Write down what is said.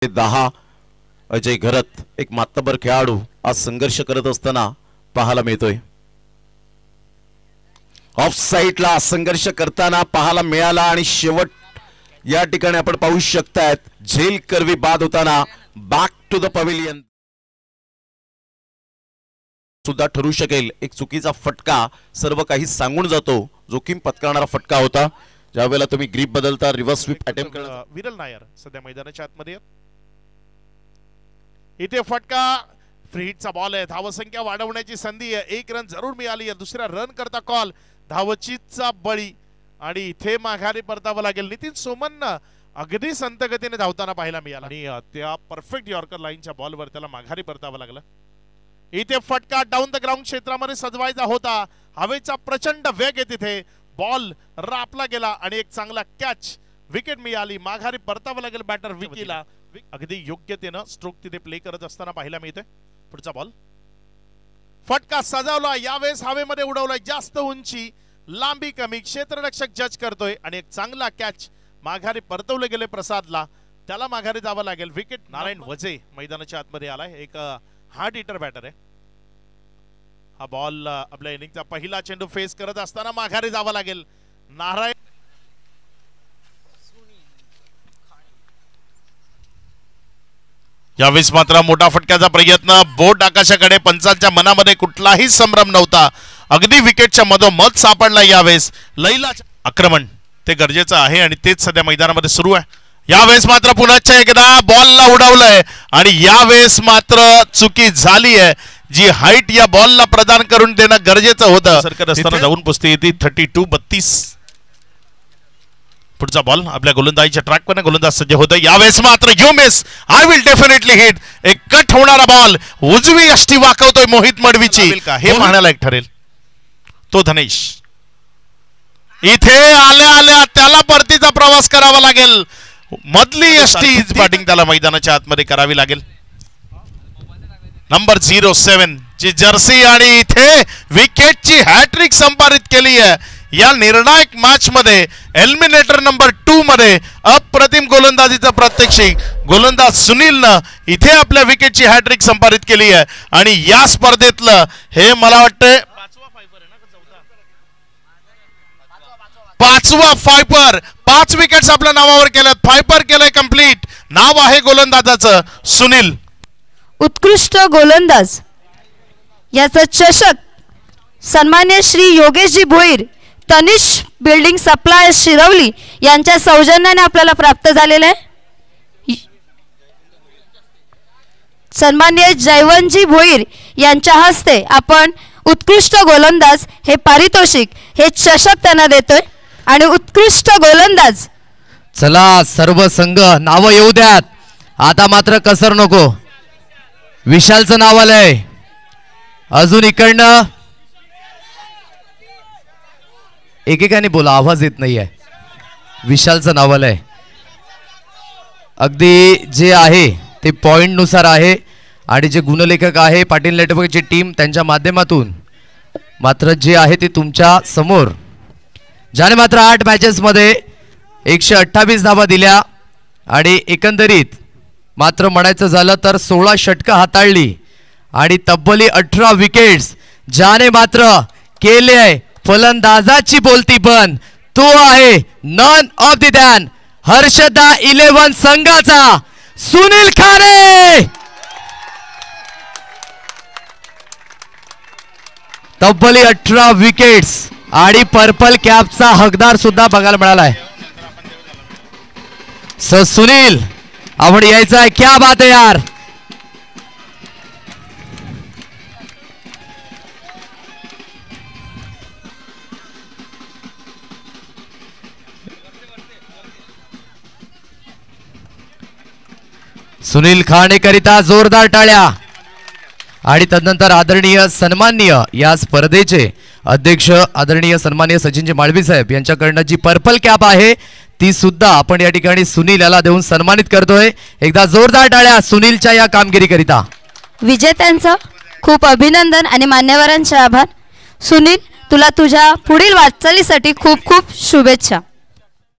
10 अजय घरत एक मातबर खेळाडू आज संघर्ष करत असताना पाहायला मिळतोय। ऑफ साइडला संघर्ष करताना पाहायला मिळाला आणि शेवट या ठिकाणी आपण पाहू शकतात झेल करवी बाद होताना बॅक टू द पवेलियन सुद्धा ठरू शकेल। एक चुकीचा फटका सर्व काही सांगून जातो, जोखीम पत्करणारा फटका होता। ज्यावेळेला तुम्ही ग्रीप बदलता रिव्हर्स स्वीप अटेम्प्ट करता। विरल नायर सध्या मैदानाच्या आतमध्ये इथे फटका फ्री हिटचा बॉल आहे। धावसंख्या वाढवण्याची संधी आहे, 1 रन जरूर मिळाली आहे। दुसऱ्या रन करता कॉल धावचीतचा बळी आणि इथे माघारी परतावं लागेल। नितीन सोमन अगदी संतगतीने धावताना पाहायला मिळाला आणि त्या परफेक्ट यॉर्कर लाईनच्या बॉलवर त्याला माघारी परतावं लागलं। इथे फटका डाऊन द ग्राउंड क्षेत्रामध्ये सजवायचा होता, हवेचा प्रचंड वेग आहे तिथे, बॉल रापला गेला आणि एक चांगला कॅच, विकेट मिळाली। माघारी परतावं लागेल बॅटर विकीला। अगदी योग्यतेनं स्ट्रोक तिथे प्ले करत असताना पाहायला मिळते। पुढचा बॉल फटका सजवला, यावेळेस हवेमध्ये उडवलाय, जास्त उंची लांबी कमी, क्षेत्ररक्षक जज करतोय आणि एक चांगला कॅच माघारी परतवले गेले प्रसादला, त्याला माघारी जावं लागेल। विकेट नारायण वजे मैदानाच्या आतमध्ये आलाय, एक हार्ड हिटर बॅटर आहे। हा बॉल आपल्या इनिंगचा पहिला चेंडू फेस करत असताना माघारी जावं लागेल। नारायण यावेळेस मात्र मोठा फटक्याचा प्रयत्न, बोट आकाशाकडे, पंचांच्या मनामध्ये कुठलाही संभ्रम नव्हता, अगदी विकेटच्या मधोमध सापडला। यावेळेस लैला आक्रमण ते गरजेचं आहे आणि तेच सध्या मैदानामध्ये सुरू आहे। यावेळेस मात्र पुन्हा एकदा बॉलला उडवलंय आणि यावेळेस मात्र चुकी झाली आहे, जी हाईट या बॉलला प्रदान करून देणं गरजेचं होतं। सरकत असताना जाऊन पुसते येते 32-32। पुढचा बॉल आपल्या गोलंदाजीच्या ट्रॅकवर गोलंदाज सज्ज होतं। यावेळेस मात्र you miss, I will definitely hit, एक कट होणारा बॉल, उजवी यष्टी वाकवतोय मोहित मडवीची, हे पाहण्याला एक ठरेल। तो धनेश इथे आल्या आल्या त्याला परतीचा प्रवास करावा लागेल, मधली यष्टी बॅटिंग त्याला मैदानाच्या आतमध्ये करावी लागेल। नंबर 07 ची जर्सी आणि इथे विकेटची हॅट्रिक संपादित केली आहे। या निर्णायक मॅच मध्ये एलिमिनेटर नंबर 2 मध्ये अप्रतिम गोलंदाजीचा प्रात्यक्षिक गोलंदाज सुनीलनं इथे आपल्या विकेटची हॅट्रिक संपादित केली आहे आणि या स्पर्धेतलं हे मला वाटतं 5वा फायपर, 5 विकेट्स आपल्या नावावर केल्यात, फायपर केलंय कंप्लीट। नाव आहे गोलंदाजाचं सुनील। उत्कृष्ट गोलंदाज याचा चषक सन्मान्य श्री योगेशजी भोईर, तनिष बिल्डिंग सप्लाय शिरवली यांच्या सौजन्याने आपल्याला प्राप्त झालेला आहे। सन्मान्य जयवंतजी भोईर यांच्या हस्ते आपण उत्कृष्ट गोलंदाज हे पारितोषिक, हे चषक त्यांना देतोय आणि उत्कृष्ट गोलंदाज। चला सर्व संघ नाव येऊ द्यात, आता मात्र कसर नको। विशालचं नाव आलंय, अजून इकडनं एकेकाने बोला, आवाज येत नाहीये। विशालचं नाव आलंय, अगदी जे आहे ते पॉइंट नुसार आहे आणि जे गुणलेखक आहे पाटील नेटवर्कची टीम त्यांच्या माध्यमातून मात्र जे आहे ते तुमच्या समोर, ज्याने मात्र 8 मॅचेस मध्ये 128 धावा दिल्या आणि एकंदरीत मात्र म्हणायचं झालं तर 16 षटकं हाताळली आणि तब्बली 18 विकेट्स, ज्याने मात्र केले फलंदाजाची बोलती पण तो आहे नन ऑफ द दॅन हर्षदा 11 संघाचा सुनील खारे। तब्बली 18 विकेट्स आणि पर्पल कॅपचा हकदार सुद्धा बघायला मिळालाय। सुनील आपण यायचं आहे, क्या बात आहे यार। सुनील खाने करिता जोरदार टाळ्या आणि तदनंतर आदरणीय सन्माननीय या स्पर्धेचे अध्यक्ष आदरणीय सन्माननीय सचिनजी माळवी साहेब यांच्याकडनं जी पर्पल कॅप आहे ती सुद्धा आपण या ठिकाणी सुनील याला देऊन सन्मानित करतोय। एकदा जोरदार टाळ्या सुनीलच्या या कामगिरीकरिता। विजेत्यांचं खूप अभिनंदन आणि मान्यवरांचे आभार। सुनील, तुला तुझ्या पुढील वाटचालीसाठी खूप खूप शुभेच्छा।